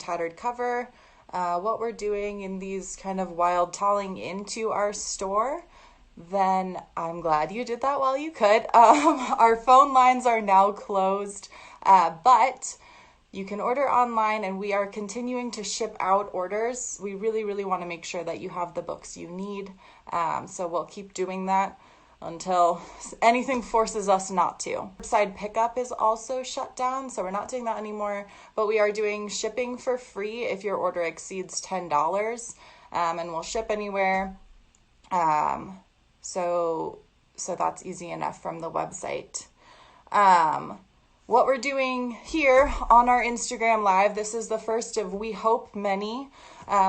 Tattered Cover, what we're doing in these kind of wild tolling into our store, then I'm glad you did that while you could. Our phone lines are now closed, but you can order online, and we are continuing to ship out orders. We really, really want to make sure that you have the books you need. So we'll keep doing that until anything forces us not to. Curbside pickup is also shut down, so we're not doing that anymore, but we are doing shipping for free if your order exceeds $10, and we'll ship anywhere. So that's easy enough from the website. What we're doing here on our Instagram Live, this is the first of, we hope, many.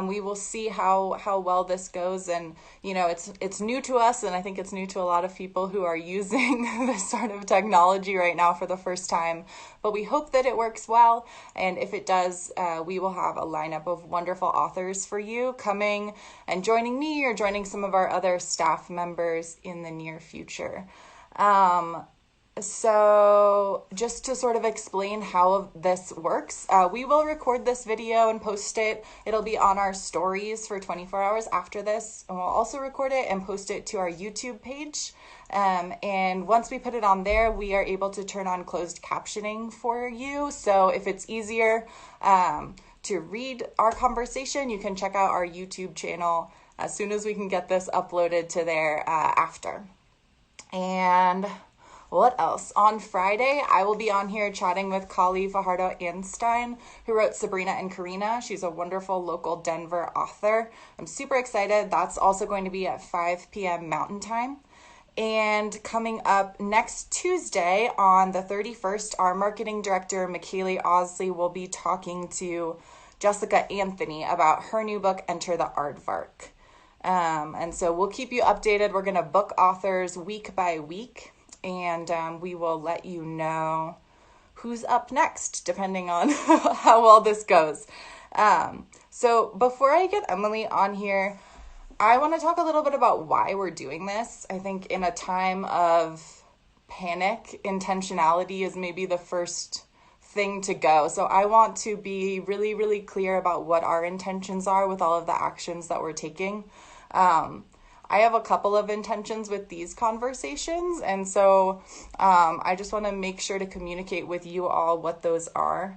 We will see how well this goes, and it's new to us, and I think it's new to a lot of people who are using this sort of technology right now for the first time, but we hope that it works well, and if it does, we will have a lineup of wonderful authors for you coming and joining me or joining some of our other staff members in the near future. So just to sort of explain how this works, we will record this video and post it. It'll be on our stories for 24 hours after this, and we'll also record it and post it to our YouTube page. And once we put it on there, we are able to turn on closed captioning for you. So if it's easier to read our conversation, you can check out our YouTube channel as soon as we can get this uploaded to there after. And what else? On Friday, I will be on here chatting with Kali Fajardo-Einstein, who wrote Sabrina and Karina. She's a wonderful local Denver author. I'm super excited. That's also going to be at 5 p.m. Mountain Time. And coming up next Tuesday on the 31st, our marketing director, McKaylee Osley, will be talking to Jessica Anthony about her new book, Enter the Aardvark. And so we'll keep you updated. We're going to book authors week by week. And we will let you know who's up next, depending on how well this goes. So before I get Emily on here, I want to talk a little bit about why we're doing this. I think in a time of panic, intentionality is maybe the first thing to go. So I want to be really, really clear about what our intentions are with all of the actions that we're taking. I have a couple of intentions with these conversations, and so I just want to make sure to communicate with you all what those are.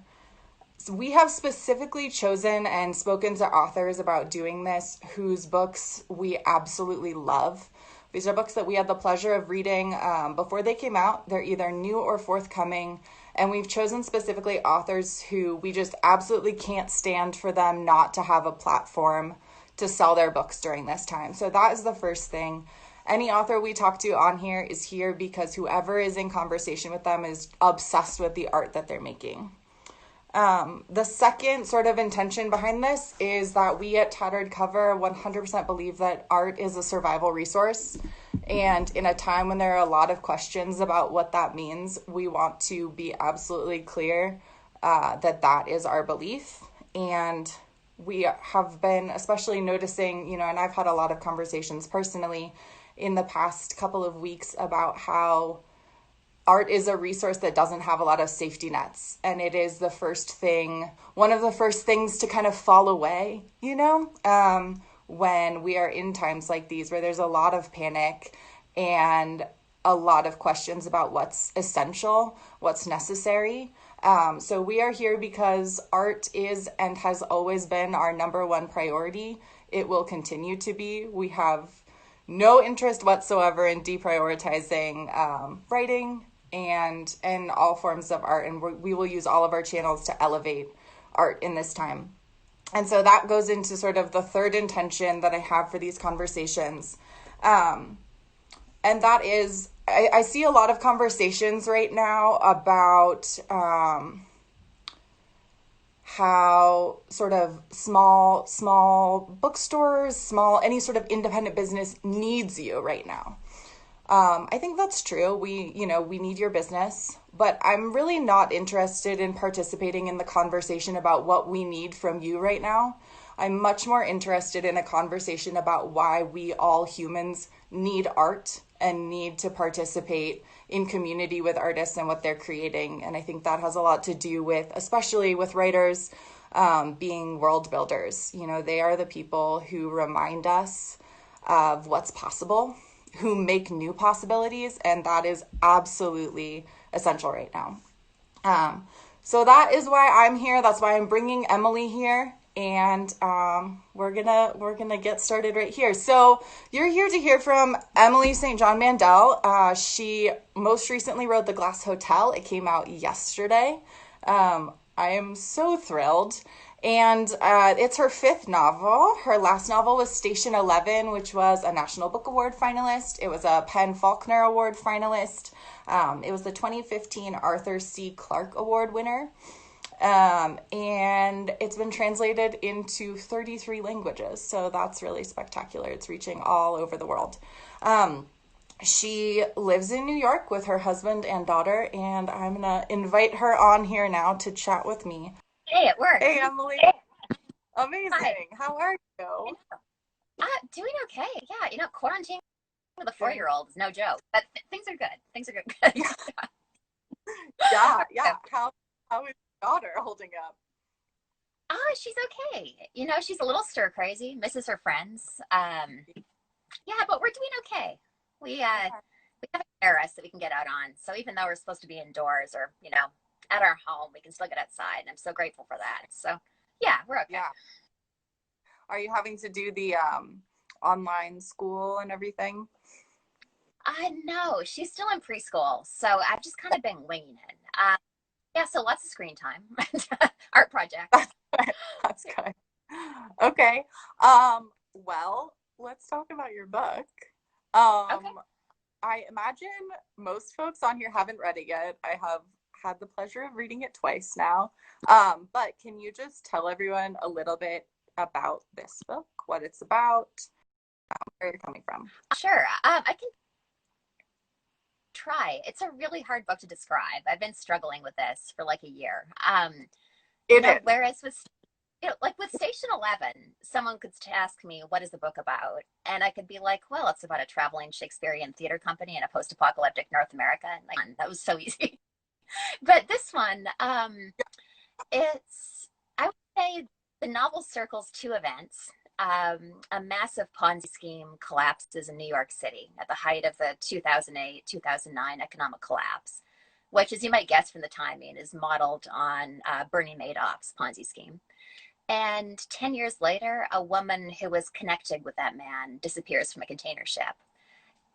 So we have specifically chosen and spoken to authors about doing this whose books we absolutely love. These are books that we had the pleasure of reading before they came out. They're either new or forthcoming, and we've chosen specifically authors who we just absolutely can't stand for them not to have a platform to sell their books during this time. So that is the first thing. Any author we talk to on here is here because whoever is in conversation with them is obsessed with the art that they're making. The second sort of intention behind this is that we at Tattered Cover 100% believe that art is a survival resource. And in a time when there are a lot of questions about what that means, we want to be absolutely clear that that is our belief. And we have been especially noticing, and I've had a lot of conversations personally in the past couple of weeks about how art is a resource that doesn't have a lot of safety nets. And it is one of the first things to kind of fall away, when we are in times like these where there's a lot of panic and a lot of questions about what's essential, what's necessary. So we are here because art is and has always been our number one priority. It will continue to be. We have no interest whatsoever in deprioritizing writing and all forms of art, and we will use all of our channels to elevate art in this time. And so that goes into sort of the third intention that I have for these conversations. And that is, I see a lot of conversations right now about how sort of small bookstores, any sort of independent business needs you right now. I think that's true. We need your business, but I'm really not interested in participating in the conversation about what we need from you right now. I'm much more interested in a conversation about why we all humans need art and need to participate in community with artists and what they're creating. And I think that has a lot to do with, especially with writers, being world builders. You know, they are the people who remind us of what's possible, who make new possibilities, and that is absolutely essential right now. So that is why I'm here. That's why I'm bringing Emily here, and we're gonna get started right here. So you're here to hear from Emily St. John Mandel. She most recently wrote The Glass Hotel. It came out yesterday. I am so thrilled. And it's her fifth novel. Her last novel was Station 11, which was a National Book Award finalist. It was a Faulkner Award finalist. It was the 2015 Arthur C. Clarke Award winner. And it's been translated into 33 languages. So that's really spectacular. It's reaching all over the world. She lives in New York with her husband and daughter, and I'm going to invite her on here now to chat with me. Hey, it worked. Hey, Emily. Amazing. Hi. How are you? Doing okay. Yeah, quarantine with a 4-year-old is no joke, but things are good. Things are good. Yeah. How is your daughter holding up? She's okay. She's a little stir crazy, misses her friends. Yeah, but we're doing okay. We have a terrace that we can get out on. So even though we're supposed to be indoors or, at our home, we can still get outside. And I'm so grateful for that. So yeah, we're okay. Yeah. Are you having to do the online school and everything? No, she's still in preschool. So I've just kind of been winging it. Yeah, so lots of screen time. Art project. That's good. Okay. Well, let's talk about your book. Okay. I imagine most folks on here haven't read it yet. I have had the pleasure of reading it twice now. But can you just tell everyone a little bit about this book, what it's about, where you're coming from? Sure. I can try. It's a really hard book to describe. I've been struggling with this for like a year. Whereas with Station 11, someone could ask me, what is the book about? And I could be like, well, it's about a traveling Shakespearean theater company in a post-apocalyptic North America. And that was so easy. But this one, I would say the novel circles two events. A massive Ponzi scheme collapses in New York City at the height of the 2008-2009 economic collapse, which, as you might guess from the timing, is modeled on Bernie Madoff's Ponzi scheme. And 10 years later, a woman who was connected with that man disappears from a container ship.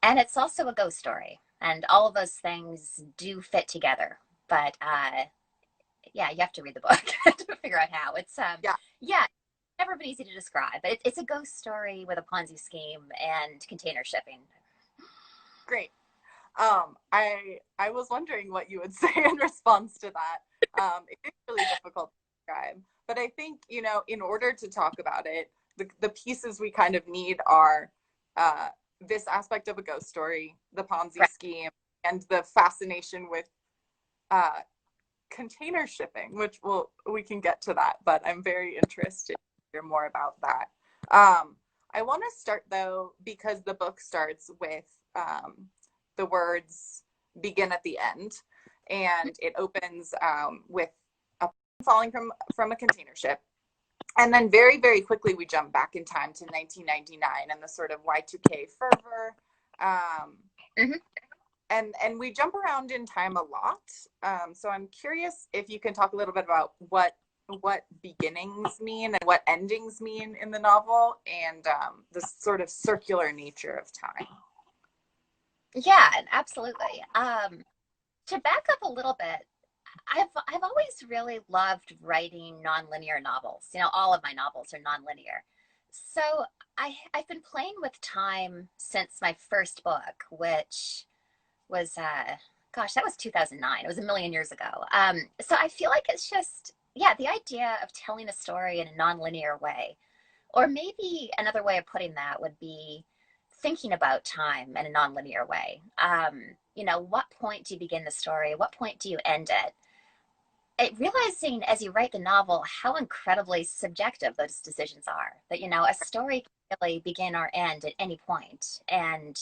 And it's also a ghost story. And all of those things do fit together. But yeah, you have to read the book to figure out how. It's never been easy to describe. But it's a ghost story with a Ponzi scheme and container shipping. Great. I was wondering what you would say in response to that. It is really difficult to describe. But I think, in order to talk about it, the pieces we kind of need are this aspect of a ghost story, the Ponzi scheme, and the fascination with container shipping, which we can get to that, but I'm very interested to hear more about that. I want to start, though, because the book starts with the words begin at the end, and it opens with a falling from a container ship. And then very, very quickly, we jump back in time to 1999 and the sort of Y2K fervor. And we jump around in time a lot. So I'm curious if you can talk a little bit about what beginnings mean and what endings mean in the novel, and the sort of circular nature of time. Yeah, absolutely. To back up a little bit, I've always really loved writing nonlinear novels. All of my novels are nonlinear. So I've been playing with time since my first book, which was, that was 2009. It was a million years ago. So I feel like it's just, the idea of telling a story in a nonlinear way, or maybe another way of putting that would be thinking about time in a nonlinear way. What point do you begin the story? What point do you end it? Realizing as you write the novel how incredibly subjective those decisions are. That, a story can really begin or end at any point, and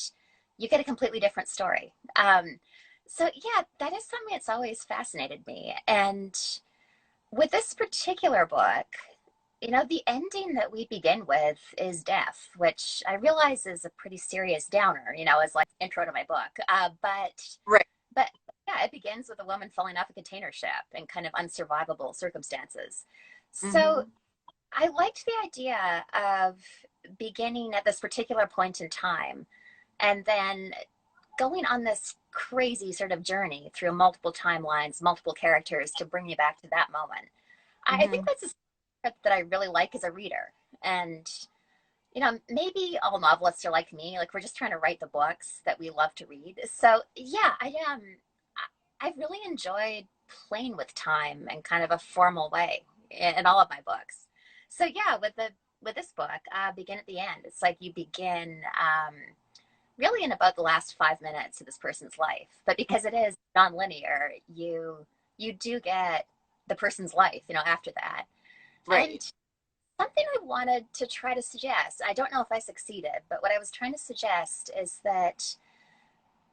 you get a completely different story. So yeah, that is something that's always fascinated me. And with this particular book, the ending that we begin with is death, which I realize is a pretty serious downer, as like intro to my book. Right. But yeah, it begins with a woman falling off a container ship in kind of unsurvivable circumstances. So Mm-hmm. I liked the idea of beginning at this particular point in time and then going on this crazy sort of journey through multiple timelines, multiple characters to bring you back to that moment. I think Mm-hmm. that's a script that I really like as a reader. And, maybe all novelists are like me, like we're just trying to write the books that we love to read. So yeah, I've really enjoyed playing with time in kind of a formal way in all of my books. So yeah, with this book, begin at the end. It's like you begin really in about the last 5 minutes of this person's life, but because it is nonlinear, you do get the person's life, after that. Right. And something I wanted to try to suggest, I don't know if I succeeded, but what I was trying to suggest is that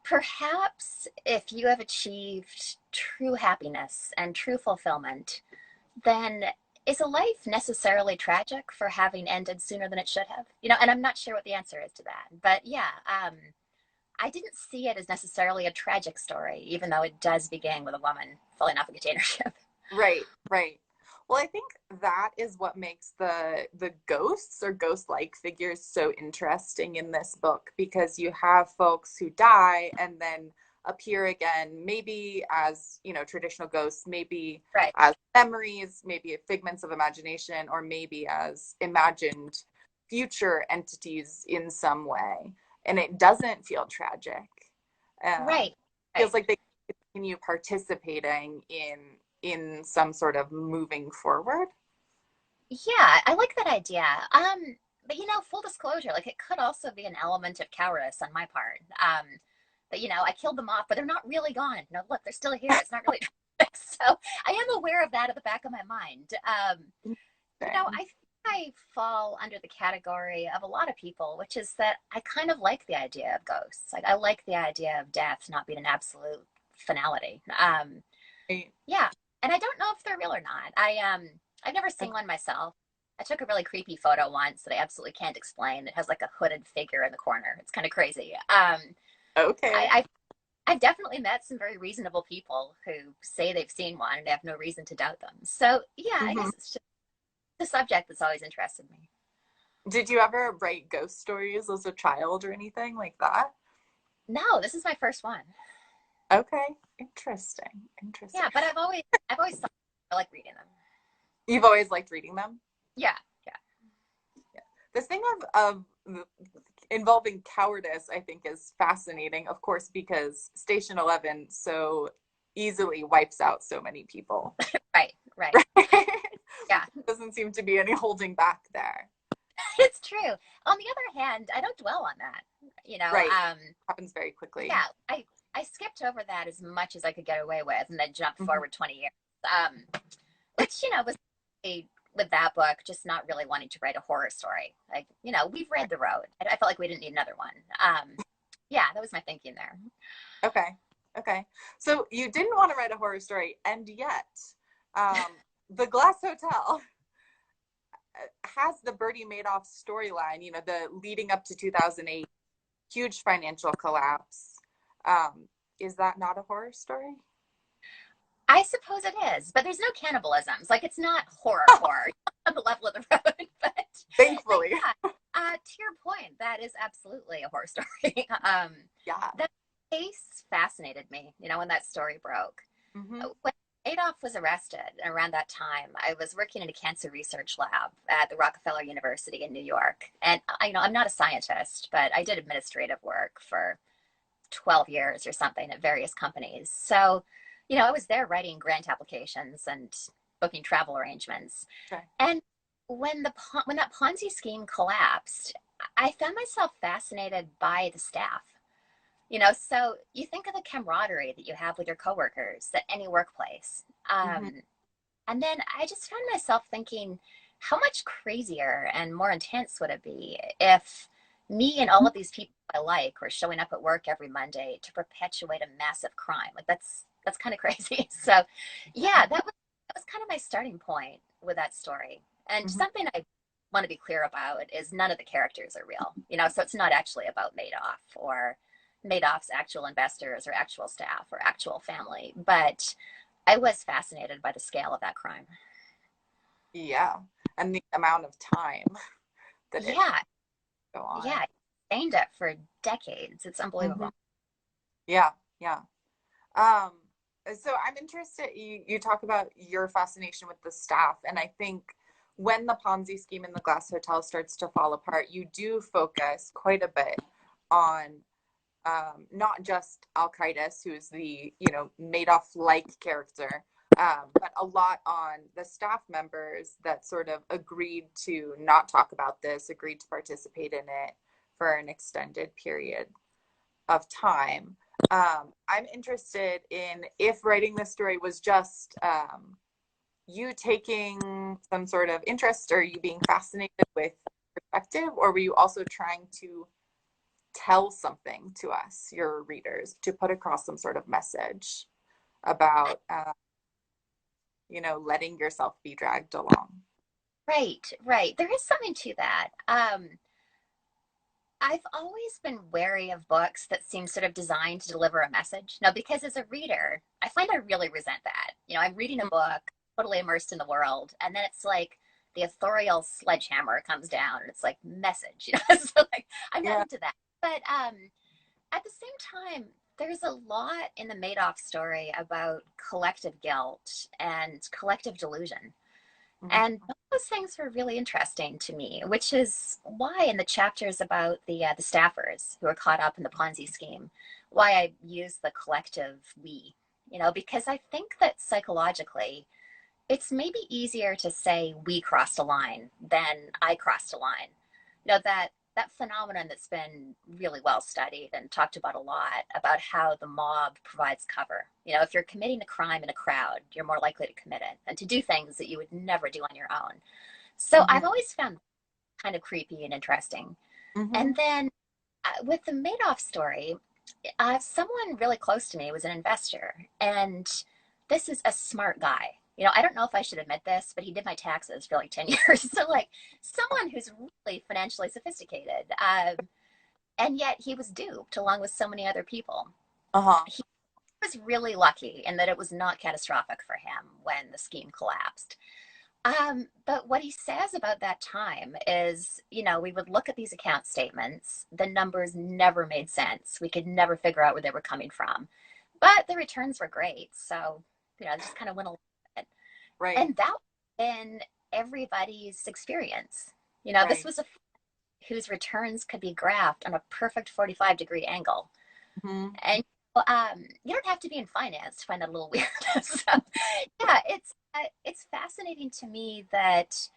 perhaps if you have achieved true happiness and true fulfillment, then is a life necessarily tragic for having ended sooner than it should have? And I'm not sure what the answer is to that. But yeah, I didn't see it as necessarily a tragic story, even though it does begin with a woman falling off a container ship. Right. Right. Well, I think that is what makes the ghosts or ghost-like figures so interesting in this book, because you have folks who die and then appear again, maybe as, traditional ghosts, maybe Right. as memories, maybe figments of imagination, or maybe as imagined future entities in some way. And it doesn't feel tragic. Right. Feels Right. like they continue participating in some sort of moving forward. Yeah, I like that idea. But full disclosure, like it could also be an element of cowardice on my part. But I killed them off, but they're not really gone. Look, they're still here. It's not really so I am aware of that at the back of my mind. I think I fall under the category of a lot of people, which is that I kind of like the idea of ghosts. Like I like the idea of death not being an absolute finality. Yeah, and I don't know if they're real or not. I've never seen one myself. I took a really creepy photo once that I absolutely can't explain. It has like a hooded figure in the corner. It's kind of crazy. Okay. I've definitely met some very reasonable people who say they've seen one and have no reason to doubt them. So yeah, I Mm-hmm. guess it's just the subject that's always interested me. Did you ever write ghost stories as a child or anything like that? No, this is my first one. Okay. Interesting. Interesting. Yeah, but I've always thought I like reading them. You've always liked reading them? Yeah, yeah. Yeah. This thing of involving cowardice, I think, is fascinating, of course, because Station 11 so easily wipes out so many people. Right, right. Right? Yeah. Doesn't seem to be any holding back there. It's true. On the other hand, I don't dwell on that. Right. Happens very quickly. Yeah, I skipped over that as much as I could get away with and then jumped Mm-hmm. forward 20 years. Which, was with that book, just not really wanting to write a horror story. Like, we've read The Road. I felt like we didn't need another one. Yeah, that was my thinking there. Okay. Okay. So you didn't want to write a horror story, and yet The Glass Hotel has the Bertie Madoff storyline, the leading up to 2008 huge financial collapse. Is that not a horror story? I suppose it is, but there's no cannibalisms. Like, it's not horror on the level of The Road. Thankfully. Yeah, to your point, that is absolutely a horror story. Yeah. That case fascinated me, when that story broke. Mm-hmm. When Adolf was arrested around that time, I was working in a cancer research lab at the Rockefeller University in New York. And, I'm not a scientist, but I did administrative work for 12 years or something at various companies. So, I was there writing grant applications and booking travel arrangements. Okay. And when that Ponzi scheme collapsed, I found myself fascinated by the staff. So you think of the camaraderie that you have with your coworkers at any workplace. Mm-hmm. And then I just found myself thinking, how much crazier and more intense would it be if me and all of these people I like were showing up at work every Monday to perpetuate a massive crime? Like that's kind of crazy. So yeah, that was kind of my starting point with that story. And Mm-hmm. something I want to be clear about is none of the characters are real, you know, so it's not actually about Madoff or Madoff's actual investors or actual staff or actual family. But I was fascinated by the scale of that crime. Yeah. And the amount of time that it Yeah, go on. yeah, aimed it for decades. It's Mm-hmm. unbelievable. Yeah, yeah. Um, so I'm interested, you talk about your fascination with the staff, and I think when the Ponzi scheme in the Glass Hotel starts to fall apart, you do focus quite a bit on not just Al-Qaeda, who's the, Madoff-like character, but a lot on the staff members that sort of agreed to not talk about this, agreed to participate in it for an extended period of time. I'm interested in if writing this story was just you taking some sort of interest or you being fascinated with perspective, or were you also trying to tell something to us, your readers, to put across some sort of message about, letting yourself be dragged along? Right, right. There is something to that. I've always been wary of books that seem sort of designed to deliver a message. Now, because as a reader, I find I really resent that. You know, I'm reading a book, totally immersed in the world, and then it's like the authorial sledgehammer comes down and it's like message, you know. So like I'm not Yeah. into that. But at the same time, there's a lot in the Madoff story about collective guilt and collective delusion. Mm-hmm. And those things were really interesting to me, which is why in the chapters about the staffers who are caught up in the Ponzi scheme, why I use the collective we, you know, because I think that psychologically, it's maybe easier to say we crossed a line than I crossed a line. You know, that phenomenon that's been really well studied and talked about a lot about how the mob provides cover. You know, if you're committing a crime in a crowd, you're more likely to commit it and to do things that you would never do on your own. So Mm-hmm. I've always found kind of creepy and interesting. Mm-hmm. And then with the Madoff story, someone really close to me was an investor, and this is a smart guy. You know, I don't know if I should admit this, but he did my taxes for like 10 years. So, like, someone who's really financially sophisticated. And yet he was duped along with so many other people. Uh-huh. He was really lucky in that it was not catastrophic for him when the scheme collapsed. But what he says about that time is, you know, we would look at these account statements. The numbers never made sense. We could never figure out where they were coming from. But the returns were great. So, you know, just kind of went along with it. Right. And that been everybody's experience. You know, this Right. was a whose returns could be graphed on a perfect 45-degree angle. Mm-hmm. And you don't have to be in finance to find that a little weird. So, yeah, it's fascinating to me that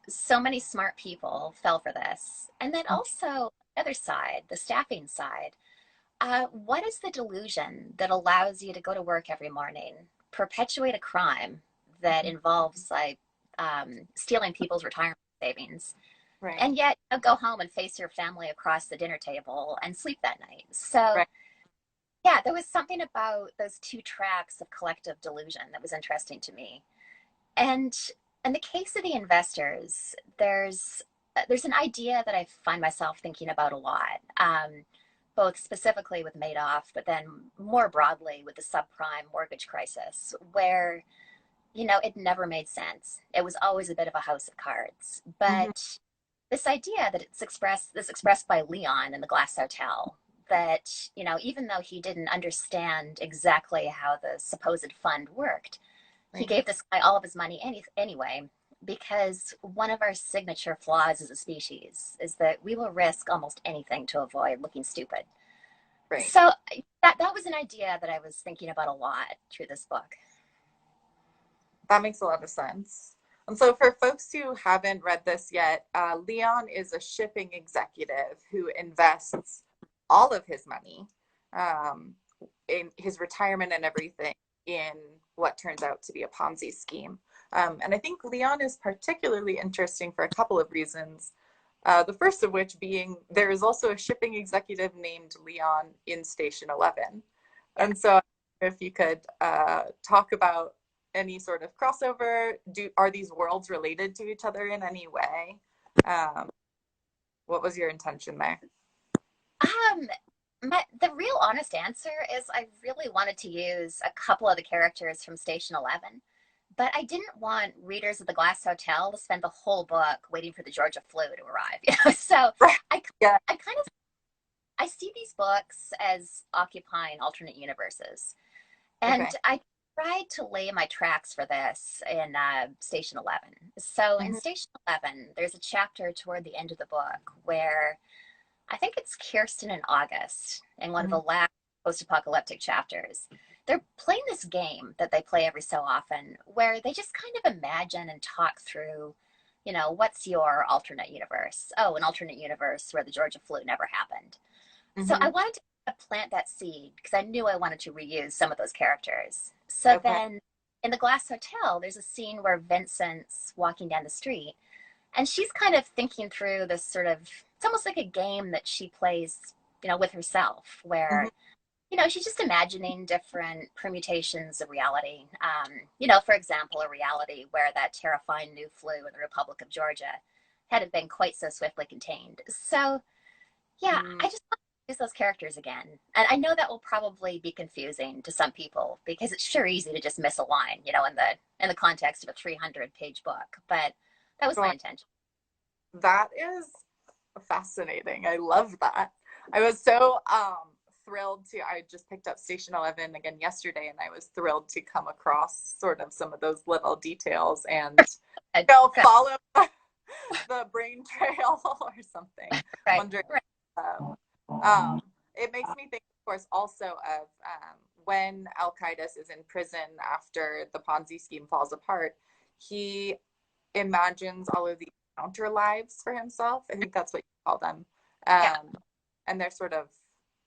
so many smart people fell for this. And then also the other side, the staffing side. What is the delusion that allows you to go to work every morning, perpetuate a crime that Mm-hmm. involves like stealing people's retirement savings, Right. and yet you know, go home and face your family across the dinner table and sleep that night? So Right. yeah, there was something about those two tracks of collective delusion that was interesting to me. And in the case of the investors, there's an idea that I find myself thinking about a lot, both specifically with Madoff, but then more broadly with the subprime mortgage crisis, where you know it never made sense. It was always a bit of a house of cards. Mm-hmm. But this idea that expressed by Leon in the Glass Hotel, that you know even though he didn't understand exactly how the supposed fund worked, he Right. gave this guy all of his money anyway, because one of our signature flaws as a species is that we will risk almost anything to avoid looking stupid. Right. So that was an idea that I was thinking about a lot through this book. That makes a lot of sense. And so, for folks who haven't read this yet, Leon is a shipping executive who invests all of his money, um, in his retirement and everything, in what turns out to be a Ponzi scheme. And I think Leon is particularly interesting for a couple of reasons. The first of which being there is also a shipping executive named Leon in Station 11. And so, if you could talk about any sort of crossover? Are these worlds related to each other in any way? Um, what was your intention there? Um, the real honest answer is I really wanted to use a couple of the characters from Station 11, but I didn't want readers of the Glass Hotel to spend the whole book waiting for the Georgia flu to arrive. So I, Yeah. I kind of I see these books as occupying alternate universes, and Okay. I tried to lay my tracks for this in Station 11. So in Hmm. Station 11, there's a chapter toward the end of the book where I think it's Kirsten and August in one of Hmm. the last post-apocalyptic chapters. They're playing this game that they play every so often where they just kind of imagine and talk through, what's your alternate universe? Oh, an alternate universe where the Georgia flu never happened. So I Hmm. wanted to plant that seed because I knew I wanted to reuse some of those characters. So Okay. then in the Glass Hotel, there's a scene where Vincent's walking down the street and she's kind of thinking through this sort of, it's almost like a game that she plays, with herself, Hmm. where, she's just imagining different permutations of reality. For example, a reality where that terrifying new flu in the Republic of Georgia hadn't been quite so swiftly contained. So, yeah, Mm. I just want to use those characters again. And I know that will probably be confusing to some people because it's sure easy to just miss a line, in the context of a 300-page book. But that was my Sure. intention. That is fascinating. I love that. I was so thrilled to I just picked up Station 11 again yesterday, and I was thrilled to come across sort of some of those little details and follow the brain trail or something. Right, Wondering. right. It makes me think, of course, also of when Al Qaeda is in prison after the Ponzi scheme falls apart. He imagines all of these counter lives for himself. I think that's what you call them. Yeah, And they're sort of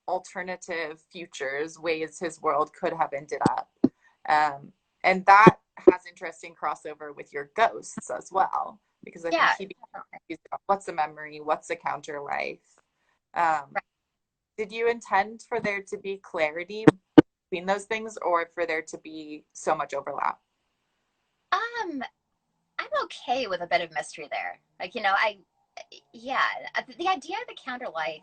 alternative futures, ways his world could have ended up. Um, and that has interesting crossover with your ghosts as well, because I think yeah. he becomes what's a memory, what's a counter life. Um, Right. did you intend for there to be clarity between those things, or for there to be so much overlap? Um, I'm okay with a bit of mystery there. Like, yeah, the idea of the counter life,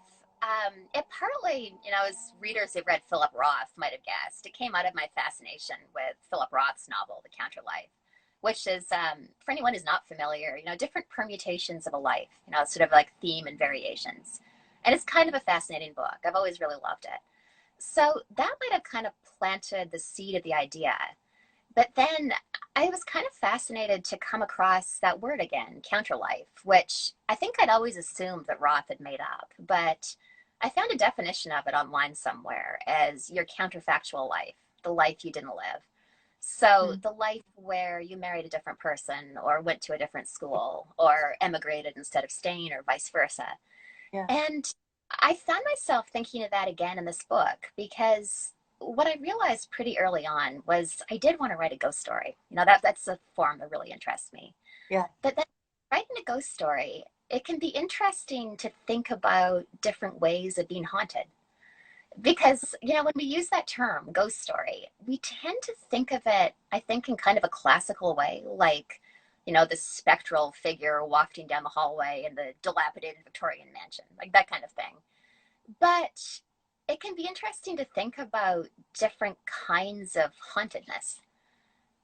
it partly, as readers who've read Philip Roth might have guessed, it came out of my fascination with Philip Roth's novel, The Counter Life, which is, for anyone who's not familiar, different permutations of a life, sort of like theme and variations. And it's kind of a fascinating book. I've always really loved it. So that might have kind of planted the seed of the idea. But then I was kind of fascinated to come across that word again, counterlife, which I think I'd always assumed that Roth had made up. But I found a definition of it online somewhere as your counterfactual life, the life you didn't live. So Mm. the life where you married a different person or went to a different school or emigrated instead of staying or vice versa. Yeah. And I found myself thinking of that again in this book because what I realized pretty early on was I did want to write a ghost story. That's a form that really interests me. Yeah. But then writing a ghost story, it can be interesting to think about different ways of being haunted. Because, when we use that term, ghost story, we tend to think of it, I think, in kind of a classical way, like, the spectral figure wafting down the hallway in the dilapidated Victorian mansion, like that kind of thing. But it can be interesting to think about different kinds of hauntedness.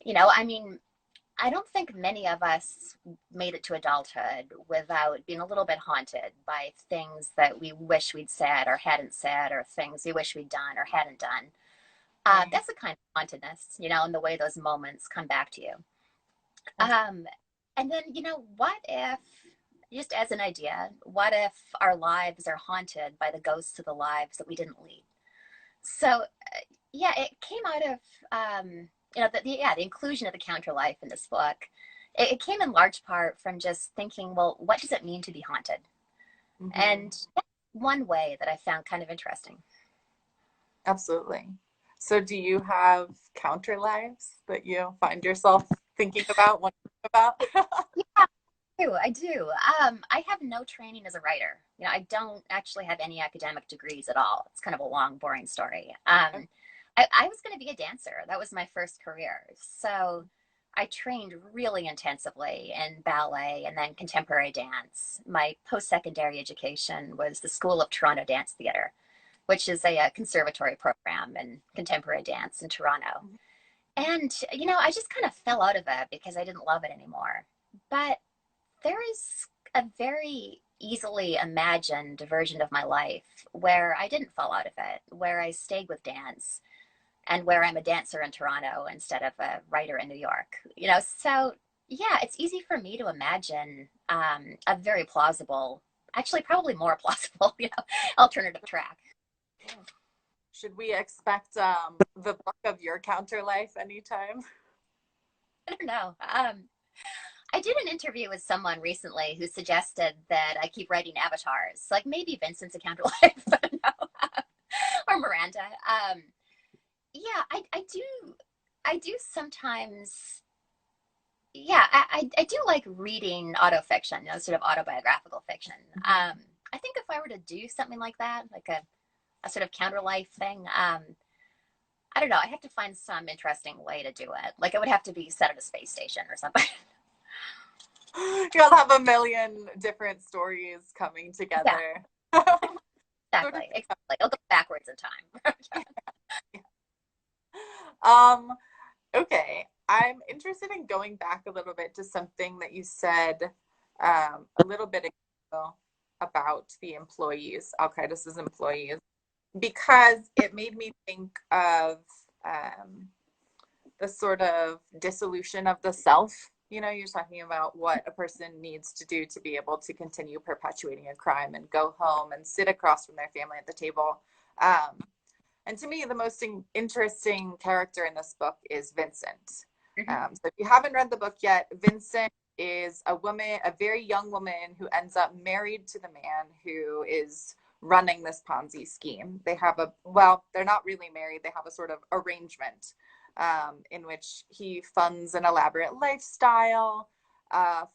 I mean, I don't think many of us made it to adulthood without being a little bit haunted by things that we wish we'd said or hadn't said, or things we wish we'd done or hadn't done. Right. That's a kind of hauntedness, and the way those moments come back to you. That's And then, what if, just as an idea, what if our lives are haunted by the ghosts of the lives that we didn't lead? So, yeah, it came out of, the inclusion of the counter life in this book. It came in large part from just thinking, well, what does it mean to be haunted? hmm And that's one way that I found kind of interesting. Absolutely. So, do you have counter lives that you find yourself thinking about, wondering about? Yeah, I do. I have no training as a writer. I don't actually have any academic degrees at all. It's kind of a long, boring story. I was going to be a dancer. That was my first career. So I trained really intensively in ballet and then contemporary dance. My post-secondary education was the School of Toronto Dance Theatre, which is a conservatory program in contemporary dance in Toronto. And, I just kind of fell out of it because I didn't love it anymore. But there is a very easily imagined version of my life where I didn't fall out of it, where I stayed with dance and where I'm a dancer in Toronto instead of a writer in New York. So yeah, it's easy for me to imagine a very plausible, actually probably more plausible, alternative track. Should we expect the book of your counter life anytime? I don't know. I did an interview with someone recently who suggested that I keep writing avatars, like maybe Vincent's a counter life, but no, or Miranda. Yeah, I do sometimes. Yeah, I do like reading autofiction, sort of autobiographical fiction. I think if I were to do something like that, like a sort of counter life thing, I don't know, I have to find some interesting way to do it. Like it would have to be set at a space station or something. You'll have a million different stories coming together. Yeah, exactly. I'll go backwards in time. Okay. I'm interested in going back a little bit to something that you said a little bit ago about the employees, Al-Qaeda's employees, because it made me think of the sort of dissolution of the self. You're talking about what a person needs to do to be able to continue perpetuating a crime and go home and sit across from their family at the table. And to me, the most interesting character in this book is Vincent. So if you haven't read the book yet, Vincent is a woman, a very young woman who ends up married to the man who is running this Ponzi scheme. They're not really married. They have a sort of arrangement in which he funds an elaborate lifestyle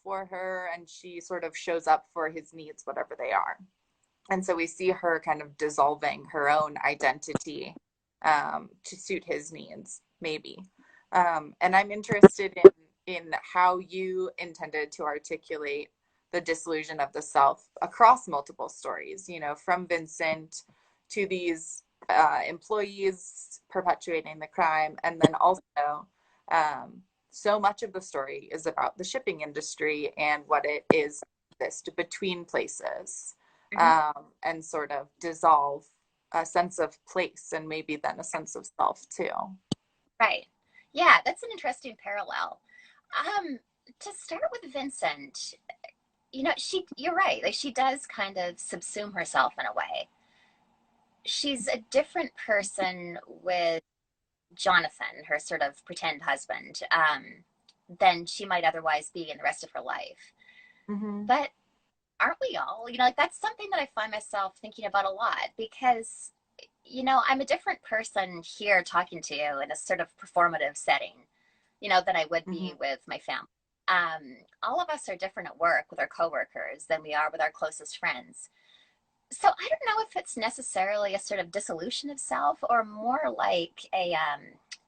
for her, and she sort of shows up for his needs, whatever they are. And so we see her kind of dissolving her own identity to suit his needs, maybe. And I'm interested in how you intended to articulate the disillusion of the self across multiple stories, from Vincent to these employees perpetuating the crime. And then also, so much of the story is about the shipping industry and what it is between places, and sort of dissolve a sense of place and maybe then a sense of self too. Right. Yeah, that's an interesting parallel. To start with Vincent, you're right. Like she does kind of subsume herself in a way. She's a different person with Jonathan, her sort of pretend husband, than she might otherwise be in the rest of her life. But aren't we all? Like that's something that I find myself thinking about a lot because, I'm a different person here talking to you in a sort of performative setting, than I would be with my family. All of us are different at work with our coworkers than we are with our closest friends. So I don't know if it's necessarily a sort of dissolution of self or more like a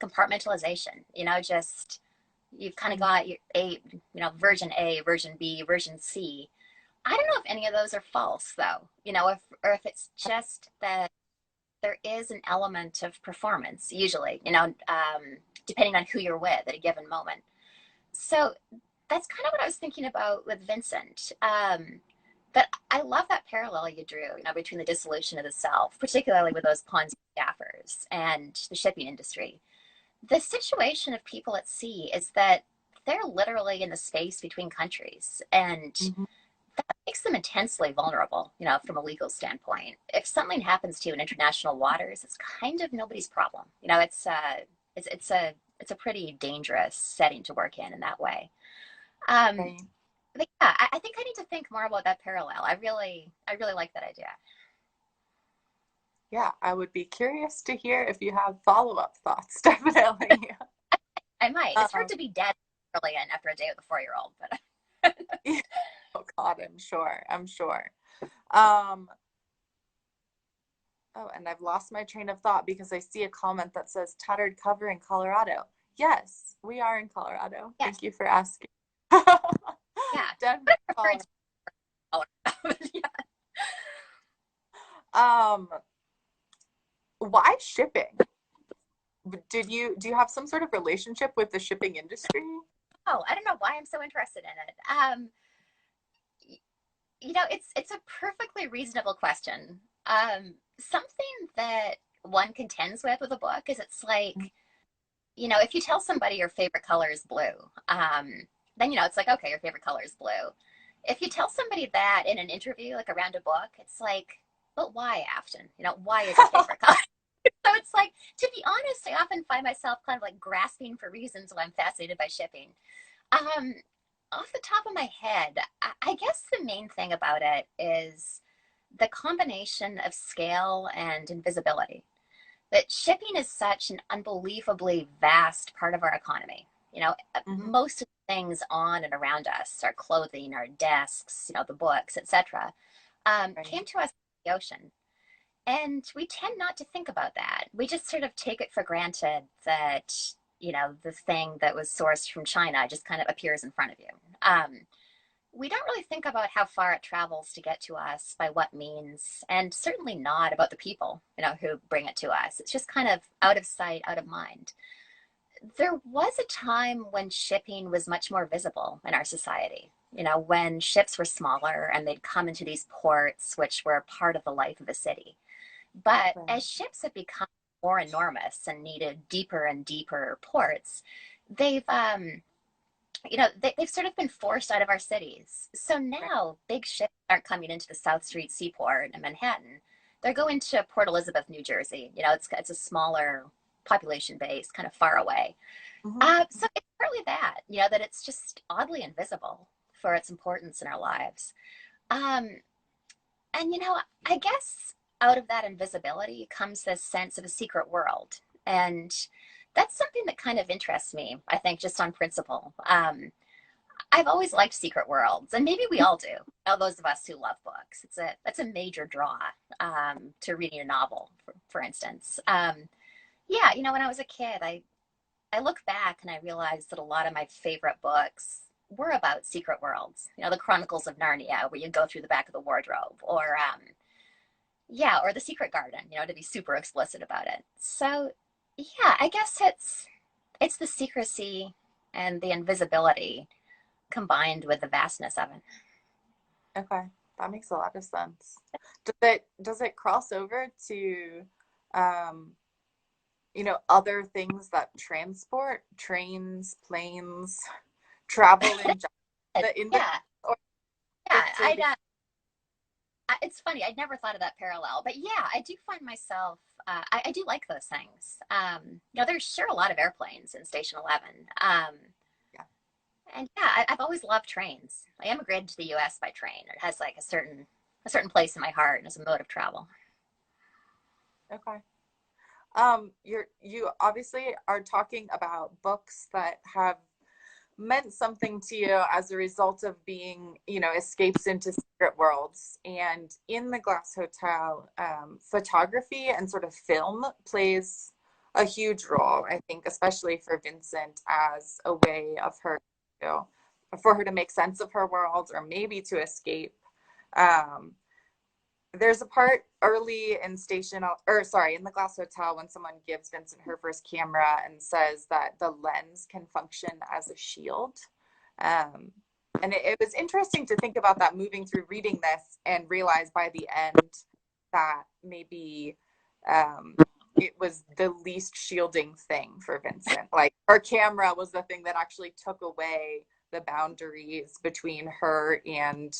compartmentalization, just you've kind of got your version A, version B, version C. I don't know if any of those are false though, or if it's just that there is an element of performance usually, depending on who you're with at a given moment. So that's kind of what I was thinking about with Vincent. But I love that parallel you drew, between the dissolution of the self, particularly with those Ponzi staffers and the shipping industry. The situation of people at sea is that they're literally in the space between countries, and that makes them intensely vulnerable, from a legal standpoint. If something happens to you in international waters, it's kind of nobody's problem. It's a pretty dangerous setting to work in that way. But yeah, I think I need to think more about that parallel. I really like that idea. Yeah, I would be curious to hear if you have follow-up thoughts, definitely. I might. It's hard to be dead early in after a day with a 4-year-old, but oh God, I'm sure. Oh, and I've lost my train of thought because I see a comment that says tattered cover in Colorado. Yes, we are in Colorado. Yes. Thank you for asking. Yeah. Denver, I prefer Colorado. to Colorado. Yeah. Um, why shipping? Do you have some sort of relationship with the shipping industry? Oh, I don't know why I'm so interested in it. It's a perfectly reasonable question. Something that one contends with a book is it's like, if you tell somebody your favorite color is blue, then it's like, okay, your favorite color is blue. If you tell somebody that in an interview, like around a book, it's like, but why, Afton? Why is your favorite color? So it's like, to be honest, I often find myself kind of like grasping for reasons why I'm fascinated by shipping. Um, Off the top of my head, I guess the main thing about it is the combination of scale and invisibility. That shipping is such an unbelievably vast part of our economy. Mm-hmm. Most of the things on and around us, our clothing, our desks, the books, etc., Right. came to us from the ocean. And we tend not to think about that. We just sort of take it for granted that, the thing that was sourced from China just kind of appears in front of you. We don't really think about how far it travels to get to us, by what means, and certainly not about the people, who bring it to us. It's just kind of out of sight, out of mind. There was a time when shipping was much more visible in our society. When ships were smaller and they'd come into these ports, which were part of the life of a city. But Right. as ships have become more enormous and needed deeper and deeper ports, they've they've sort of been forced out of our cities. So Right. now big ships aren't coming into the South Street Seaport in Manhattan. They're going to Port Elizabeth, New Jersey. It's a smaller population base, kind of far away. Mm-hmm. So it's partly that, that it's just oddly invisible for its importance in our lives. Um, and I guess out of that invisibility comes this sense of a secret world. And that's something that kind of interests me, I think, just on principle. I've always liked secret worlds, and maybe we all do. Those of us who love books, that's a major draw to reading a novel, for instance. Yeah, when I was a kid, I look back and I realized that a lot of my favorite books were about secret worlds. The Chronicles of Narnia, where you go through the back of the wardrobe, or yeah, or the Secret Garden. To be super explicit about it. So yeah, I guess it's the secrecy and the invisibility combined with the vastness of it. Okay, that makes a lot of sense. Does it cross over to um, other things that transport, trains, planes, travel in general, the invisible, Yeah, or yeah. strictly the It's funny. I'd never thought of that parallel, but yeah, I do find myself. I do like those things. There's sure a lot of airplanes in Station 11. yeah. And yeah, I've always loved trains. I immigrated to the U.S. by train. It has like a certain place in my heart as a mode of travel. Okay. You obviously are talking about books that have meant something to you as a result of being, escapes into secret worlds. And in the Glass Hotel, photography and sort of film plays a huge role, I think, especially for Vincent, as a way of her, for her to make sense of her world, or maybe to escape. Um, there's a part early in in the Glass Hotel, when someone gives Vincent her first camera and says that the lens can function as a shield. Um, and it was interesting to think about that, moving through reading this, and realize by the end that maybe it was the least shielding thing for Vincent. Like, her camera was the thing that actually took away the boundaries between her and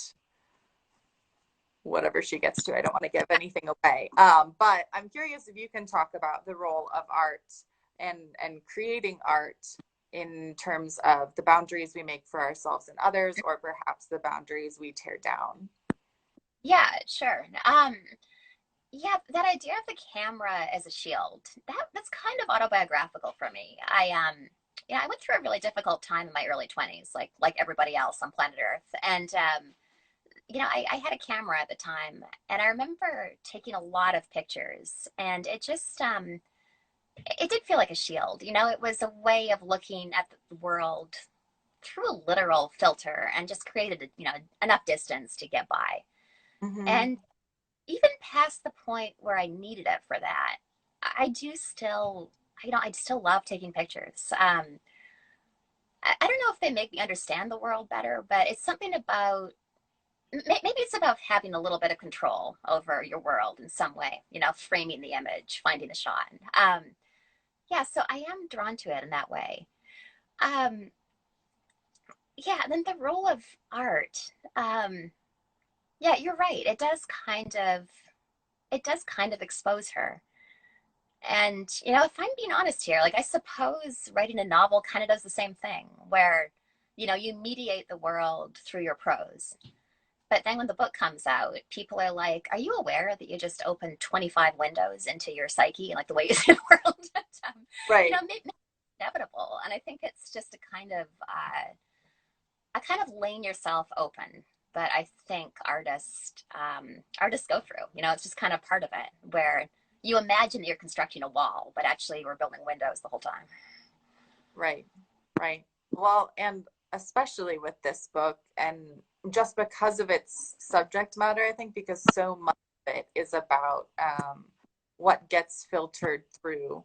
whatever she gets to. I don't want to give anything away. But I'm curious if you can talk about the role of art and creating art in terms of the boundaries we make for ourselves and others, or perhaps the boundaries we tear down. Yeah, sure. Yeah, that idea of the camera as a shield, that's kind of autobiographical for me. Yeah, I went through a really difficult time in my early 20s, like everybody else on planet Earth. And I had a camera at the time, and I remember taking a lot of pictures, and it did feel like a shield. It was a way of looking at the world through a literal filter and just created, enough distance to get by. Mm-hmm. And even past the point where I needed it for that, I do still, I still love taking pictures. I don't know if they make me understand the world better, but it's something about, maybe it's about having a little bit of control over your world in some way, framing the image, finding a shot. Yeah, so I am drawn to it in that way. Um, yeah, and then the role of art. Yeah, you're right. It does kind of expose her. And, if I'm being honest here, like I suppose writing a novel kind of does the same thing, where, you mediate the world through your prose. But then when the book comes out, people are like, are you aware that you just opened 25 windows into your psyche and like the way you see the world? Right. Maybe inevitable. And I think it's just a kind of laying yourself open that I think artists go through. It's just kind of part of it where you imagine that you're constructing a wall, but actually we're building windows the whole time. Right. Right. Well, and especially with this book, and just because of its subject matter, I think because so much of it is about what gets filtered through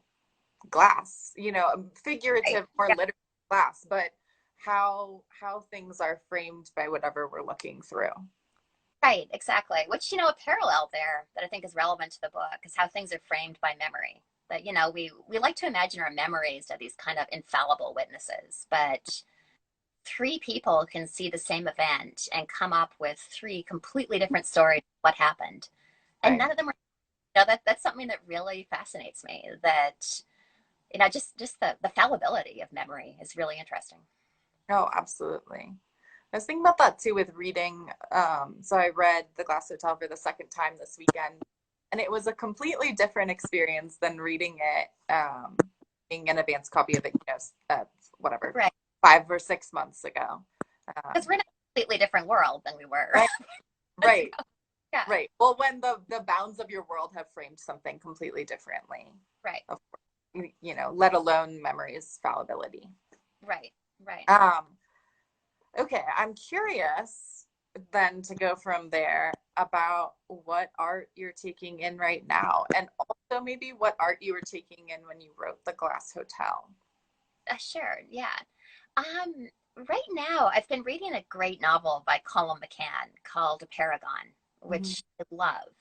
glass, Right. figurative or Yeah. literal glass, but how things are framed by whatever we're looking through. Right, exactly. Which, a parallel there that I think is relevant to the book is how things are framed by memory. That, we like to imagine our memories are these kind of infallible witnesses, but three people can see the same event and come up with three completely different stories of what happened. And Right. none of them are, that's something that really fascinates me. That, just the fallibility of memory is really interesting. Oh, absolutely. I was thinking about that too with reading. So I read The Glass Hotel for the second time this weekend, and it was a completely different experience than reading it, being an advanced copy of it, whatever, Right. 5 or 6 months ago. Because Um, we're in a completely different world than we were. right, right, Yeah. right. Well, when the bounds of your world have framed something completely differently, Right. of let alone memory's fallibility. Right. Right. Um, Okay, I'm curious then to go from there about what art you're taking in right now, and also maybe what art you were taking in when you wrote The Glass Hotel. Sure. Yeah. Um, right now, I've been reading a great novel by Colum McCann called Paragon, Mhm. which I love.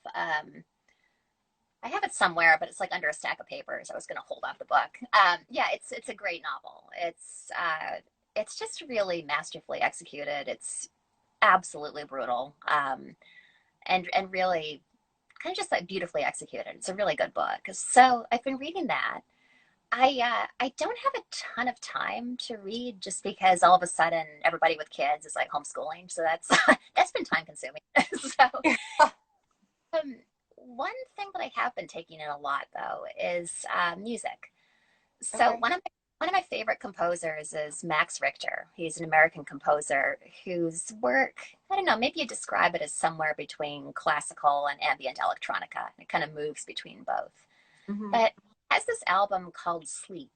I have it somewhere, but it's like under a stack of papers. I was going to hold off the book. Yeah, it's a great novel. It's just really masterfully executed. It's absolutely brutal, and really kind of just like beautifully executed. It's a really good book. So I've been reading that. I don't have a ton of time to read just because all of a sudden everybody with kids is like homeschooling, so that's that's been time consuming. So um, one thing that I have been taking in a lot though is music. So Okay. one of my favorite composers is Max Richter. He's an American composer whose work, I don't know, maybe you describe it as somewhere between classical and ambient electronica. It kind of moves between both. Hmm. But he has this album called Sleep,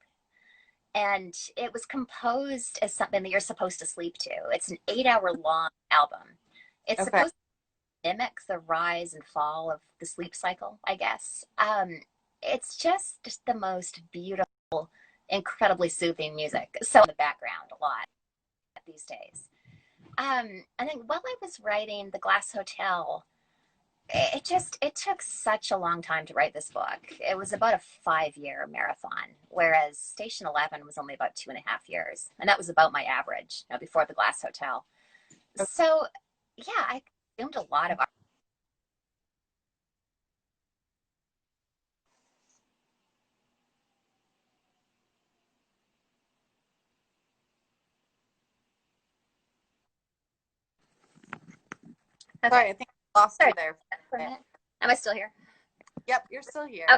and it was composed as something that you're supposed to sleep to. It's an 8 hour long album. It's Okay. supposed to mimic the rise and fall of the sleep cycle, I guess. It's just the most beautiful, incredibly soothing music. So in the background a lot these days. And then while I was writing The Glass Hotel, it took such a long time to write this book. It was about a 5 year marathon, whereas Station 11 was only about 2.5 years, and that was about my average, before The Glass Hotel. So yeah, I consumed a lot of art. Sorry, Okay, I think I lost sorry you there for for a a minute. minute. Am I still here? Yep, you're still Okay, here.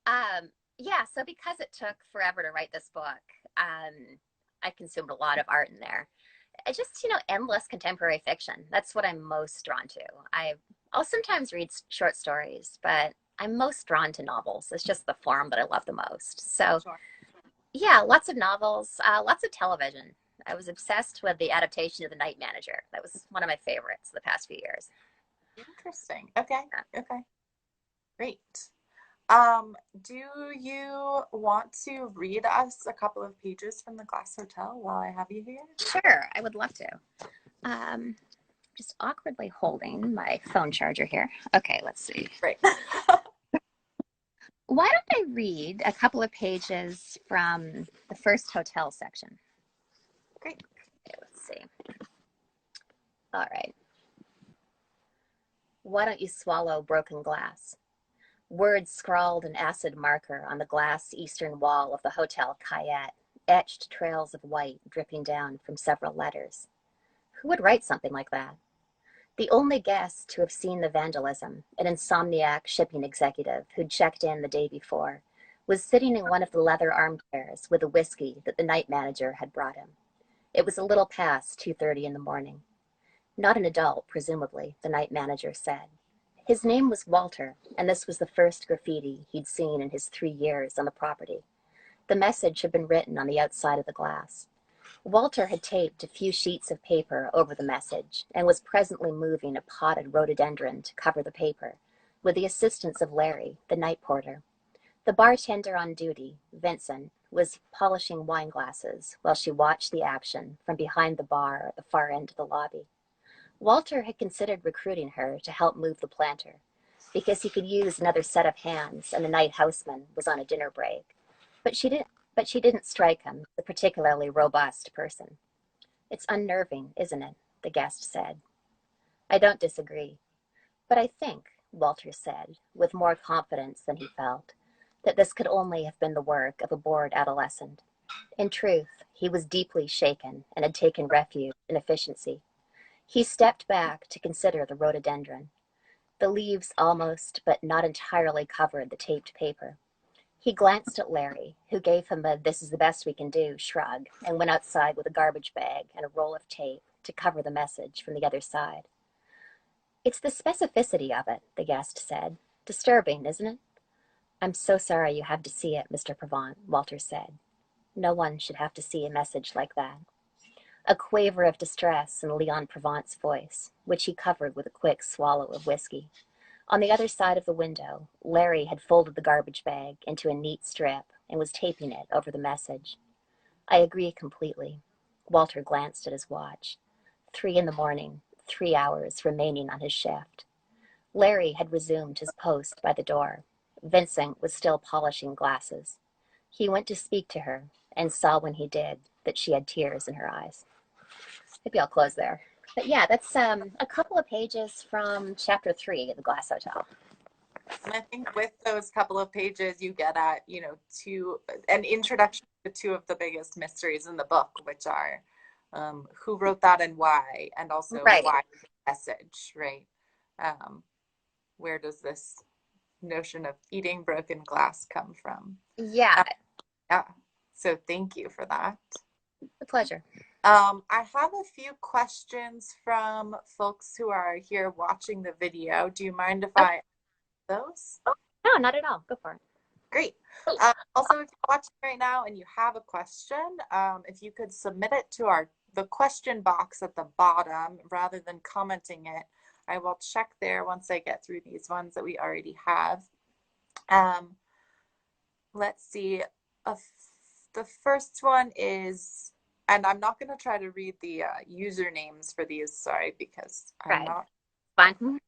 okay. Yeah, so because it took forever to write this book, I consumed a lot of art in there. just, endless contemporary fiction. That's what I'm most drawn to. I'll sometimes read short stories, but I'm most drawn to novels. It's just the form that I love the most. So, Sure. yeah, lots of novels, lots of television. I was obsessed with the adaptation of The Night Manager. That was one of my favorites the past few years. Interesting. Okay. Okay. Great. Do you want to read us a couple of pages from The Glass Hotel while I have you here? Sure, I would love to. Um, just awkwardly holding my phone charger here. Okay, let's see. Great. Why don't I read a couple of pages from the first hotel section? Great. Okay, let's see. All right. Why don't you swallow broken glass? Words scrawled in acid marker on the glass eastern wall of the Hotel Cayette, etched trails of white dripping down from several letters. Who would write something like that? The only guest to have seen the vandalism, an insomniac shipping executive who'd checked in the day before, was sitting in one of the leather armchairs with a whiskey that the night manager had brought him. It was a little past 2:30 in the morning. Not an adult, presumably, the night manager said. His name was Walter, and this was the first graffiti he'd seen in his 3 years on the property. The message had been written on the outside of the glass. Walter had taped a few sheets of paper over the message and was presently moving a potted rhododendron to cover the paper, with the assistance of Larry, the night porter. The bartender on duty, Vincent, was polishing wine glasses while she watched the action from behind the bar at the far end of the lobby. Walter had considered recruiting her to help move the planter, because he could use another set of hands and the night houseman was on a dinner break. But she didn't strike him as a particularly robust person. It's unnerving, isn't it? The guest said. I don't disagree. But I think, Walter said, with more confidence than he felt, that this could only have been the work of a bored adolescent. In truth, he was deeply shaken and had taken refuge in efficiency. He stepped back to consider the rhododendron. The leaves almost, but not entirely covered the taped paper. He glanced at Larry, who gave him a "this is the best we can do" shrug, and went outside with a garbage bag and a roll of tape to cover the message from the other side. It's the specificity of it, the guest said. Disturbing, isn't it? I'm so sorry you have to see it, Mr. Provant, Walter said. No one should have to see a message like that. A quaver of distress in Leon Provant's voice, which he covered with a quick swallow of whiskey. On the other side of the window, Larry had folded the garbage bag into a neat strip and was taping it over the message. I agree completely. Walter glanced at his watch. 3 in the morning, 3 hours remaining on his shift. Larry had resumed his post by the door. Vincent was still polishing glasses. He went to speak to her and saw when he did that she had tears in her eyes. Maybe I'll close there. But yeah, that's a couple of pages from chapter 3 of The Glass Hotel. And I think with those couple of pages, you get at, an introduction to two of the biggest mysteries in the book, which are who wrote that and why, and also why the message, right? Where does this notion of eating broken glass come from? Yeah. Yeah. So thank you for that. A pleasure. I have a few questions from folks who are here watching the video. Do you mind if I ask those? Oh, no, not at all. Go for it. Great. Also, if you're watching right now and you have a question, if you could submit it to the question box at the bottom rather than commenting it, I will check there once I get through these ones that we already have. Let's see. The first one is, and I'm not going to try to read the usernames for these, sorry, because I'm not. Fine.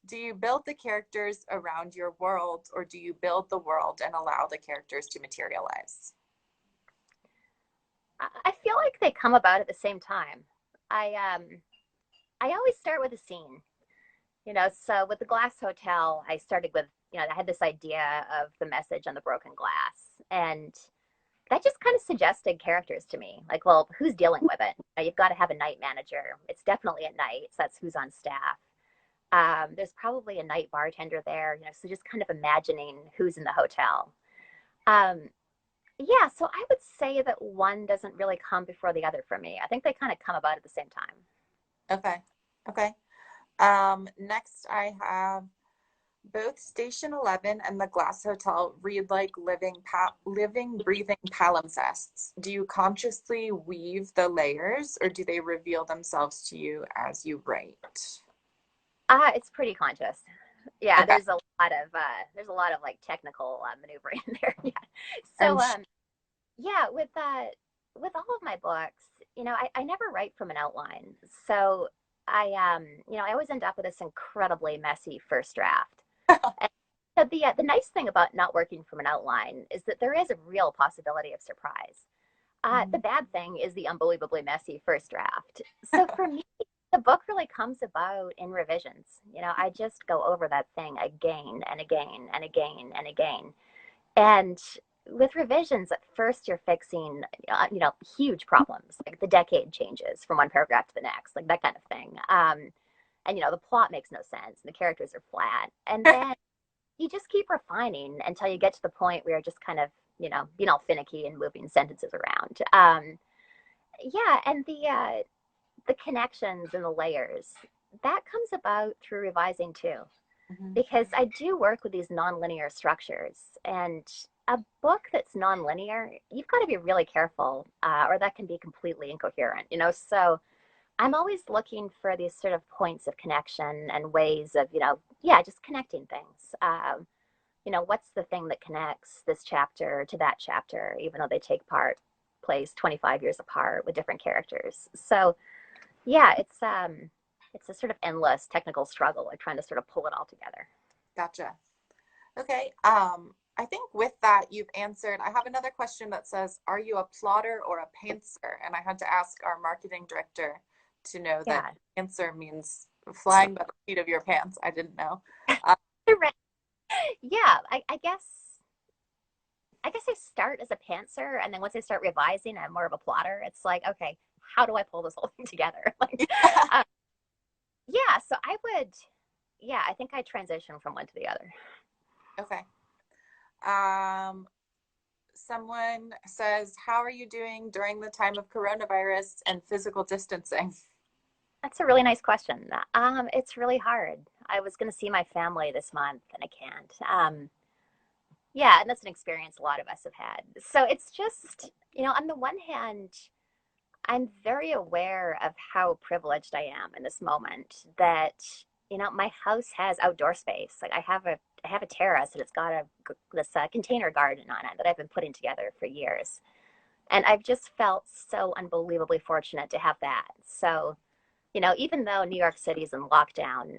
Do you build the characters around your world, or do you build the world and allow the characters to materialize? I feel like they come about at the same time. I always start with a scene. So with the Glass Hotel, I started with, I had this idea of the message on the broken glass, and that just kind of suggested characters to me. Like, well, who's dealing with it? You've got to have a night manager. It's definitely at night, so that's who's on staff. There's probably a night bartender there, so just kind of imagining who's in the hotel. Yeah, so I would say that one doesn't really come before the other for me. I think they kind of come about at the same time. Okay. Okay. Next I have both Station 11 and The Glass Hotel read like living, breathing palimpsests. Do you consciously weave the layers or do they reveal themselves to you as you write? It's pretty conscious. Yeah, Okay. there's a lot of like technical maneuvering in there. Yeah. I'm So sh yeah, with all of my books, I never write from an outline. So I always end up with this incredibly messy first draft. And so the nice thing about not working from an outline is that there is a real possibility of surprise. The bad thing is the unbelievably messy first draft. So for me, the book really comes about in revisions. I just go over that thing again and again and again and again. And with revisions, at first you're fixing, huge problems, like the decade changes from one paragraph to the next, like that kind of thing. And the plot makes no sense, and the characters are flat. And then you just keep refining until you get to the point where you're just kind of, being all finicky and moving sentences around. Yeah, and the connections and the layers that comes about through revising too, Mhm. because I do work with these nonlinear structures, and a book that's nonlinear, you've got to be really careful, or that can be completely incoherent. So I'm always looking for these sort of points of connection and ways of, yeah, just connecting things. What's the thing that connects this chapter to that chapter, even though they take place 25 years apart with different characters. So yeah, it's a sort of endless technical struggle, like trying to sort of pull it all together. Gotcha. Okay. I think with that you've answered. I have another question that says, are you a plotter or a pantser? And I had to ask our marketing director to know that Yeah. pantser means flying by the seat of your pants. I didn't know. Uh, Yeah, I guess I start as a pantser, and then once I start revising, I'm more of a plotter. It's like, okay, how do I pull this whole thing together? Like, uh, yeah, so yeah, I think I transition from one to the other. okay. Um, Someone says, how are you doing during the time of coronavirus and physical distancing? That's a really nice question. It's really hard. I was going to see my family this month, and I can't. Yeah, and that's an experience a lot of us have had. So it's just, on the one hand, I'm very aware of how privileged I am in this moment that, my house has outdoor space. Like I have a terrace and it's got this container garden on it that I've been putting together for years. And I've just felt so unbelievably fortunate to have that. So, even though New York City is in lockdown,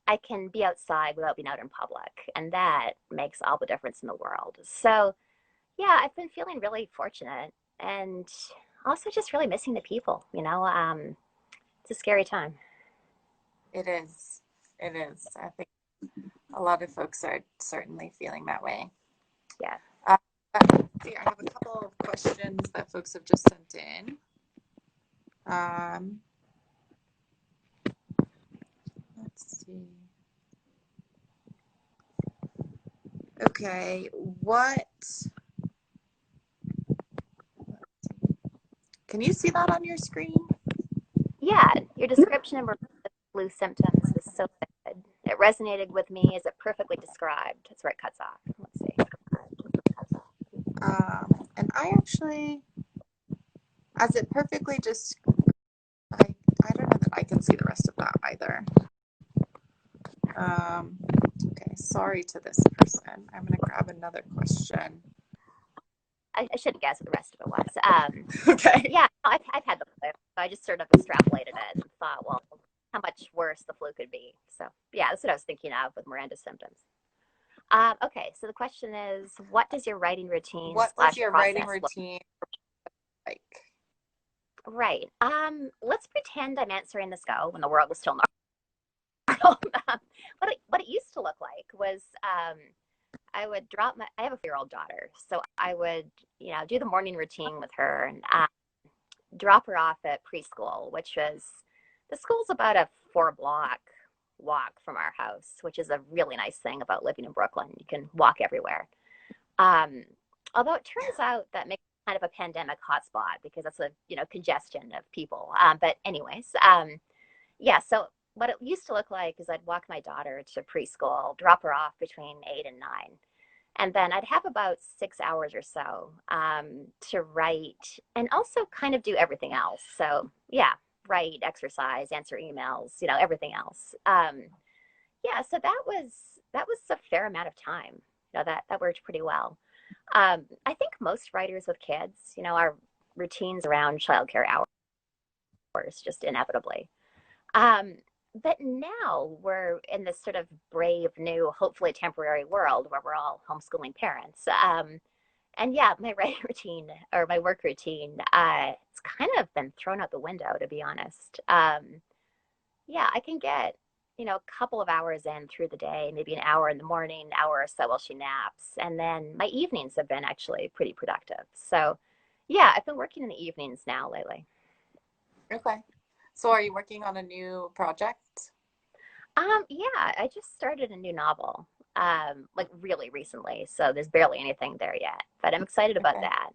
I can be outside without being out in public. And that makes all the difference in the world. So, yeah, I've been feeling really fortunate and also just really missing the people. It's a scary time. It is. It is. I think a lot of folks are certainly feeling that way. Yeah. Uh, let's see, I have a couple of questions that folks have just sent in. Um, let's see. Okay, what? Can you see that on your screen? Yeah. Your description of flu symptoms was so good. It resonated with me as it perfectly described. That's where it cuts off. Let's see. And I actually, as it perfectly just, I don't know that I can see the rest of that either. Okay, sorry to this person. I'm going to grab another question. I shouldn't guess what the rest of it was. Okay. Yeah, I've had the flu. So I just sort of extrapolated it and thought, well, how much worse the flu could be. So, yeah, that's what I was thinking of with Miranda's symptoms. Okay, so the question is, what does your writing routine What does slash your writing process look routine like? right? Let's pretend I'm answering this go when the world was still normal. What it used to look like was I would I have a 4-year-old daughter, so I would do the morning routine with her and drop her off at preschool, which was the school's about a 4-block walk from our house, which is a really nice thing about living in Brooklyn. You can walk everywhere. Um, Although it turns out that makes kind of a pandemic hotspot because that's a, congestion of people. But anyways, yeah, so what it used to look like is I'd walk my daughter to preschool, drop her off between 8 and 9. And then I'd have about 6 hours or so to write and also kind of do everything else. So yeah, write, exercise, answer emails, everything else. Yeah, so that was a fair amount of time. That worked pretty well. I think most writers with kids, our routines around childcare hours just inevitably. Um, but now we're in this sort of brave new, hopefully temporary world where we're all homeschooling parents. And yeah, my writing routine or my work routine, it's kind of been thrown out the window, to be honest. Yeah, I can get, a couple of hours in through the day, maybe an hour in the morning, an hour or so while she naps. And then my evenings have been actually pretty productive. So yeah, I've been working in the evenings now lately. Okay. So are you working on a new project? Yeah, I just started a new novel, like really recently. So there's barely anything there yet, but I'm excited about Okay. that.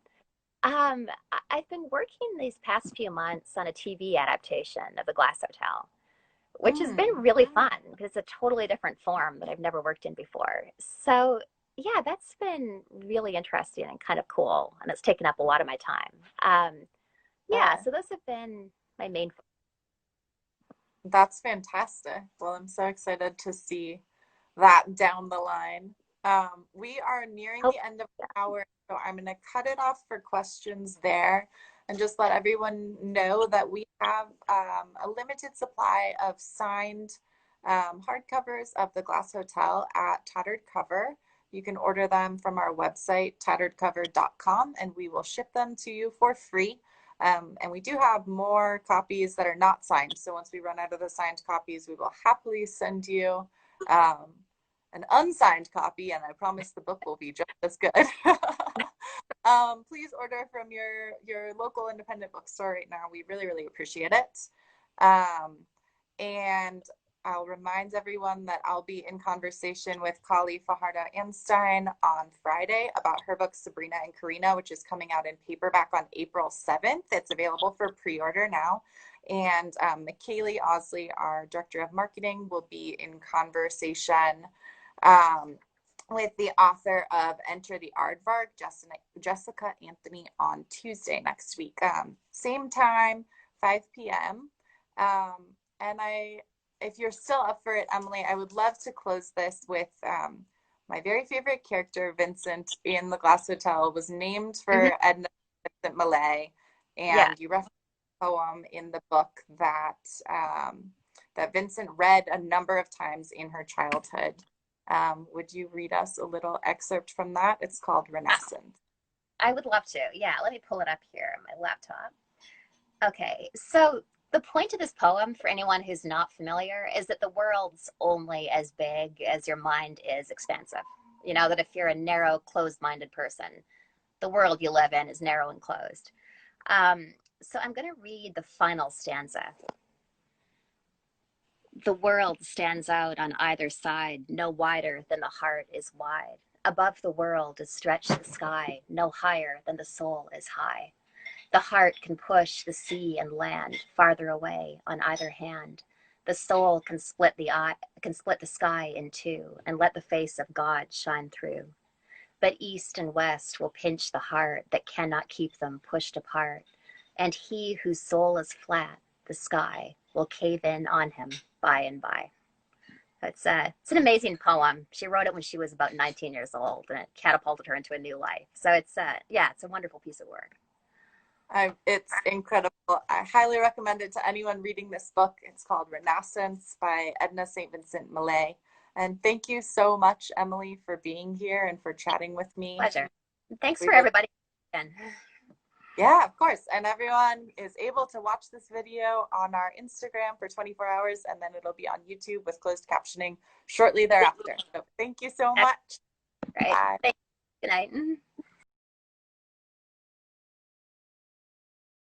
I've been working these past few months on a TV adaptation of The Glass Hotel, which has been Mm. really fun because it's a totally different form that I've never worked in before. So yeah, that's been really interesting and kind of cool, and it's taken up a lot of my time. Yeah, Okay. so those have been my main. That's fantastic. Well, I'm so excited to see that down the line. We are nearing Oh, the end of the hour, so I'm going to cut it off for questions there and just let everyone know that we have a limited supply of signed hardcovers of The Glass Hotel at Tattered Cover. You can order them from our website, tatteredcover.com, and we will ship them to you for free. And we do have more copies that are not signed. So once we run out of the signed copies, we will happily send you um, an unsigned copy, and I promise the book will be just as good. Please order from your local independent bookstore right now. We really, really appreciate it. And I'll remind everyone that I'll be in conversation with Kali Fajardo Einstein on Friday about her book Sabrina and Karina, which is coming out in paperback on April 7th. It's available for pre-order now. And McKaylee Osley, our director of marketing, will be in conversation um, with the author of Enter the Aardvark, Jessica Anthony, on Tuesday next week. Same time, 5 p.m. And if you're still up for it, Emily, I would love to close this with my very favorite character, Vincent, in The Glass Hotel, was named mhm. for Edna Vincent Millay, Yeah. and you referenced a poem in the book that Vincent read a number of times in her childhood. Would you read us a little excerpt from that? It's called Renaissance. I would love to. Yeah, let me pull it up here on my laptop. Okay, so the point of this poem, for anyone who's not familiar, is that the world's only as big as your mind is expansive. That if you're a narrow, closed minded person, the world you live in is narrow and closed. So I'm going to read the final stanza. The world stands out on either side, no wider than the heart is wide. Above the world is stretched the sky, no higher than the soul is high. The heart can push the sea and land farther away on either hand. The soul can split the sky in two and let the face of God shine through. But east and west will pinch the heart that cannot keep them pushed apart. And he whose soul is flat, the sky, will cave in on him by and by. It's an amazing poem. She wrote it when she was about 19 years old, and it catapulted her into a new life. So it's a wonderful piece of work. It's incredible. I highly recommend it to anyone reading this book. It's called Renaissance by Edna St. Vincent Millay. And thank you so much, Emily, for being here and for chatting with me. Pleasure. Thanks We for really, everybody. yeah, of course. And everyone is able to watch this video on our Instagram for 24 hours, and then it'll be on YouTube with closed captioning shortly thereafter. So thank you so That's much. great. Bye. Thanks. Good night.